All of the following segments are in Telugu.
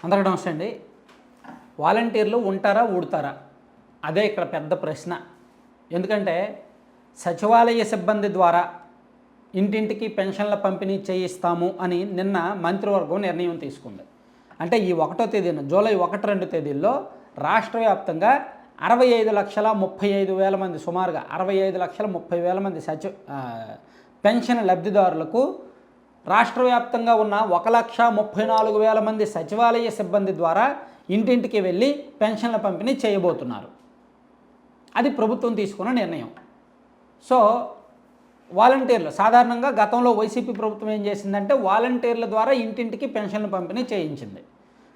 అందరికీ నమస్తే అండి. వాలంటీర్లు ఉంటారా ఊడతారా అదే ఇక్కడ పెద్ద ప్రశ్న. ఎందుకంటే సచివాలయ సిబ్బంది ద్వారా ఇంటింటికి పెన్షన్ల పంపిణీ చేయిస్తాము అని నిన్న మంత్రివర్గం నిర్ణయం తీసుకుంది. అంటే ఈ 1వ తేదీన జూలై 1-2 తేదీల్లో రాష్ట్ర వ్యాప్తంగా 65,35,000 మంది, సుమారుగా 65,30,000 మంది పెన్షన్ లబ్ధిదారులకు రాష్ట్ర వ్యాప్తంగా ఉన్న 1,34,000 మంది సచివాలయ సిబ్బంది ద్వారా ఇంటింటికి వెళ్ళి పెన్షన్ల పంపిణీ చేయబోతున్నారు. అది ప్రభుత్వం తీసుకున్న నిర్ణయం. సో వాలంటీర్లు సాధారణంగా గతంలో వైసీపీ ప్రభుత్వం ఏం చేసిందంటే వాలంటీర్ల ద్వారా ఇంటింటికి పెన్షన్ల పంపిణీ చేయించింది.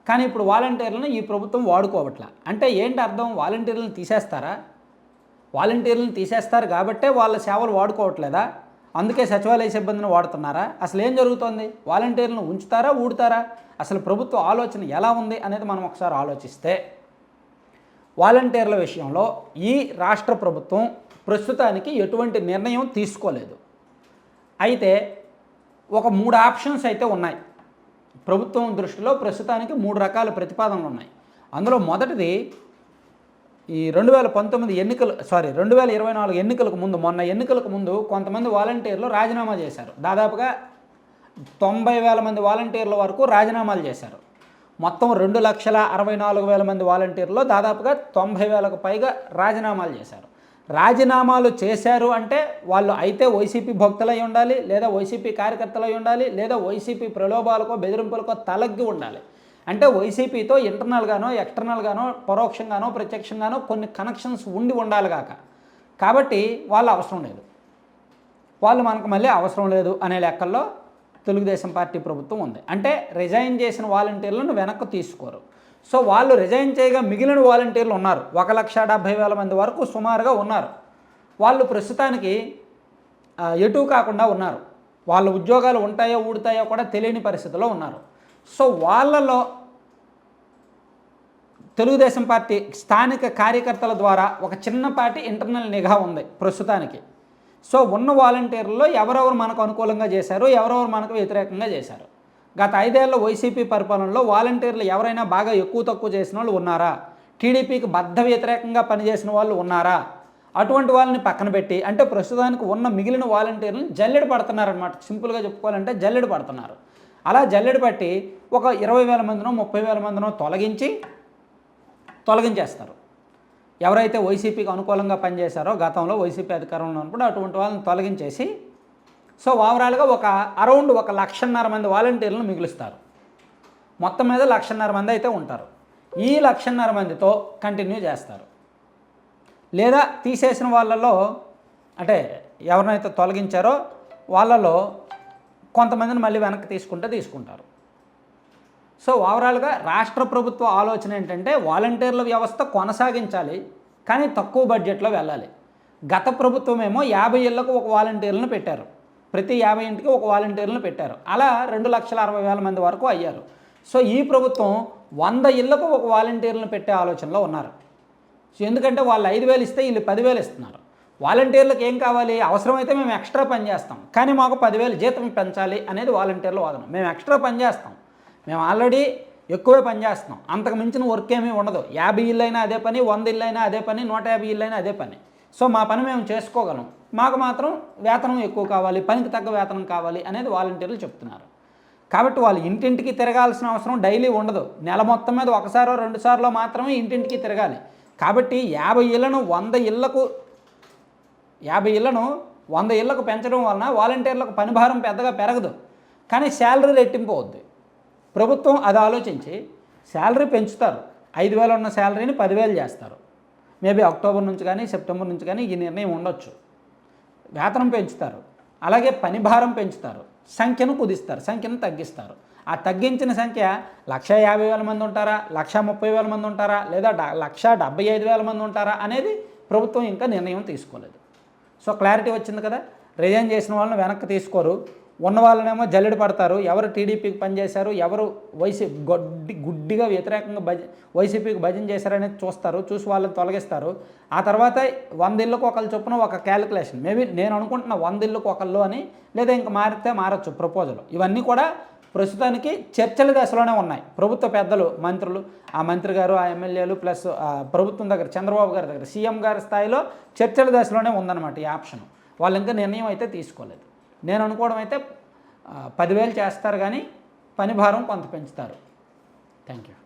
కానీ ఇప్పుడు వాలంటీర్లను ఈ ప్రభుత్వం వాడుకోవట్లా. అంటే ఏంటి అర్థం? వాలంటీర్లను తీసేస్తారా? వాలంటీర్లను తీసేస్తారు కాబట్టే వాళ్ళ సేవలు వాడుకోవట్లేదా? అందుకే సచివాలయ సిబ్బందిని వాడుతున్నారా? అసలు ఏం జరుగుతోంది? వాలంటీర్లను ఉంచుతారా ఊడతారా? అసలు ప్రభుత్వ ఆలోచన ఎలా ఉంది అనేది మనం ఒకసారి ఆలోచిస్తే, వాలంటీర్ల విషయంలో ఈ రాష్ట్ర ప్రభుత్వం ప్రస్తుతానికి ఎటువంటి నిర్ణయం తీసుకోలేదు. అయితే ఒక 3 ఆప్షన్స్ అయితే ఉన్నాయి. ప్రభుత్వం దృష్టిలో ప్రస్తుతానికి 3 రకాల ప్రతిపాదనలు ఉన్నాయి. అందులో మొదటిది ఈ 2024 ఎన్నికలకు ముందు, మొన్న ఎన్నికలకు ముందు కొంతమంది వాలంటీర్లు రాజీనామా చేశారు. దాదాపుగా 90,000 మంది వాలంటీర్ల వరకు రాజీనామాలు చేశారు. మొత్తం 2,64,000 మంది వాలంటీర్లో దాదాపుగా 90,000కు పైగా రాజీనామాలు చేశారు. రాజీనామాలు చేశారు అంటే వాళ్ళు అయితే వైసీపీ భక్తులై ఉండాలి, లేదా వైసీపీ కార్యకర్తలై ఉండాలి, లేదా వైసీపీ ప్రలోభాలకో బెదిరింపులకో తలగ్గి ఉండాలి. అంటే వైసీపీతో ఇంటర్నల్గానో ఎక్స్టర్నల్గానో పరోక్షంగానో ప్రత్యక్షంగానో కొన్ని కనెక్షన్స్ ఉండాలి కాక. కాబట్టి వాళ్ళు అవసరం లేదు, వాళ్ళు మనకు మళ్ళీ అవసరం లేదు అనే లెక్కల్లో తెలుగుదేశం పార్టీ ప్రభుత్వం ఉంది. అంటే రిజైన్ చేసిన వాలంటీర్లను వెనక్కి తీసుకోరు. సో వాళ్ళు రిజైన్ చేయగా మిగిలిన వాలంటీర్లు ఉన్నారు, 1,70,000 మంది వరకు సుమారుగా ఉన్నారు. వాళ్ళు ప్రస్తుతానికి ఎటు కాకుండా ఉన్నారు. వాళ్ళ ఉద్యోగాలు ఉంటాయో ఊడతాయో కూడా తెలియని పరిస్థితిలో ఉన్నారు. సో వాళ్ళలో తెలుగుదేశం పార్టీ స్థానిక కార్యకర్తల ద్వారా ఒక చిన్నపాటి ఇంటర్నల్ నిఘా ఉంది ప్రస్తుతానికి. సో ఉన్న వాలంటీర్లలో ఎవరెవరు మనకు అనుకూలంగా చేశారు, ఎవరెవరు మనకు వ్యతిరేకంగా చేశారు. గత 5 ఏళ్ల వైసీపీ పరిపాలనలో వాలంటీర్లు ఎవరైనా బాగా ఎక్కువ తక్కువ చేసిన వాళ్ళు ఉన్నారా? టీడీపీకి బద్ధ వ్యతిరేకంగా పనిచేసిన వాళ్ళు ఉన్నారా? అటువంటి వాళ్ళని పక్కన పెట్టి, అంటే ప్రస్తుతానికి ఉన్న మిగిలిన వాలంటీర్లను జల్లెడ పడుతున్నారనమాట. సింపుల్గా చెప్పుకోవాలంటే జల్లెడ పడుతున్నారు. అలా జల్లెడ పట్టి ఒక 20,000 మందినో 30,000 మందినో తొలగించేస్తారు. ఎవరైతే వైసీపీకి అనుకూలంగా పనిచేశారో గతంలో వైసీపీ అధికారంలో ఉన్నప్పుడు అటువంటి వాళ్ళని తొలగించేసి, సో ఓవరాల్గా ఒక అరౌండ్ 1,50,000 మంది వాలంటీర్లను మిగులుస్తారు. మొత్తం మీద 1,50,000 మంది అయితే ఉంటారు. ఈ 1,50,000 మందితో కంటిన్యూ చేస్తారు. లేదా తీసేసిన వాళ్ళలో, అంటే ఎవరినైతే తొలగించారో వాళ్ళలో కొంతమందిని మళ్ళీ వెనక్కి తీసుకుంటారు. సో ఓవరాల్గా రాష్ట్ర ప్రభుత్వ ఆలోచన ఏంటంటే వాలంటీర్ల వ్యవస్థ కొనసాగించాలి, కానీ తక్కువ బడ్జెట్లో వెళ్ళాలి. గత ప్రభుత్వం ఏమో 50 ఇళ్లకు ఒక వాలంటీర్లను పెట్టారు, ప్రతి 50 ఇంటికి ఒక వాలంటీర్లను పెట్టారు. అలా 2,60,000 మంది వరకు అయ్యారు. సో ఈ ప్రభుత్వం 100 ఇళ్లకు ఒక వాలంటీర్లను పెట్టే ఆలోచనలో ఉన్నారు. సో ఎందుకంటే వాళ్ళు 5,000 ఇస్తే వీళ్ళు 10,000 ఇస్తున్నారు. వాలంటీర్లకు ఏం కావాలి? అవసరమైతే మేము ఎక్స్ట్రా పని చేస్తాం, కానీ మాకు 10,000 జీతం పెంచాలి అనేది వాలంటీర్ల వాదన. మేము ఎక్స్ట్రా పని చేస్తాం, మేము ఆల్రెడీ ఎక్కువే పని చేస్తున్నాం, అంతకు మించిన వర్క్ ఏమీ ఉండదు. 50 ఇళ్ళు అయినా అదే పని, 100 ఇళ్ళు అయినా అదే పని, 150 ఇళ్ళు అయినా అదే పని. సో మా పని మేము చేసుకోగలం, మాకు మాత్రం వేతనం ఎక్కువ కావాలి, పనికి తగ్గ వేతనం కావాలి అనేది వాలంటీర్లు చెప్తున్నారు. కాబట్టి వాళ్ళు ఇంటింటికి తిరగాల్సిన అవసరం డైలీ ఉండదు. నెల మొత్తం మీద 1-2 సార్లు మాత్రమే ఇంటింటికి తిరగాలి. కాబట్టి 50 ఇళ్లను 100 ఇళ్లకు పెంచడం వలన వాలంటీర్లకు పని భారం పెద్దగా పెరగదు, కానీ శాలరీ రెట్టింపు అవుద్ది. ప్రభుత్వం అది ఆలోచించి శాలరీ పెంచుతారు. 5,000 ఉన్న శాలరీని 10,000 చేస్తారు. మేబీ అక్టోబర్ నుంచి కానీ సెప్టెంబర్ నుంచి కానీ ఈ నిర్ణయం ఉండొచ్చు. వేతనం పెంచుతారు, అలాగే పని భారం పెంచుతారు, సంఖ్యను కుదిస్తారు, సంఖ్యను తగ్గిస్తారు. ఆ తగ్గించిన సంఖ్య 1,50,000 మంది ఉంటారా, 1,30,000 మంది ఉంటారా, లేదా 1,75,000 మంది ఉంటారా అనేది ప్రభుత్వం ఇంకా నిర్ణయం తీసుకోలేదు. సో క్లారిటీ వచ్చింది కదా. రిజైన్ చేసిన వాళ్ళని వెనక్కి తీసుకోరు, ఉన్న వాళ్ళనేమో జల్లెడ పడతారు. ఎవరు టీడీపీకి పనిచేశారు, ఎవరు గుడ్డిగా వ్యతిరేకంగా వైసీపీకి భజన చేశారనేది చూస్తారు, చూసి వాళ్ళని తొలగిస్తారు. ఆ తర్వాత 100 ఇళ్ళకు ఒకళ్ళు చొప్పున ఒక క్యాలిక్యులేషన్, మేబీ నేను అనుకుంటున్నా 100 ఇళ్ళకు ఒకళ్ళు అని, లేదా ఇంకా మారితే మారచ్చు ప్రపోజల్. ఇవన్నీ కూడా ప్రస్తుతానికి చర్చల దశలోనే ఉన్నాయి. ప్రభుత్వ పెద్దలు, మంత్రులు, ఆ మంత్రి గారు, ఆ ఎమ్మెల్యేలు ప్లస్ ప్రభుత్వం దగ్గర, చంద్రబాబు గారి దగ్గర, సీఎం గారి స్థాయిలో చర్చల దశలోనే ఉందన్నమాట ఈ ఆప్షన్. వాళ్ళు ఇంకా నిర్ణయం అయితే తీసుకోలేదు. నేను అనుకోవడం అయితే 10,000 చేస్తారు, కానీ పని భారం కొంత పెంచుతారు. Thank you.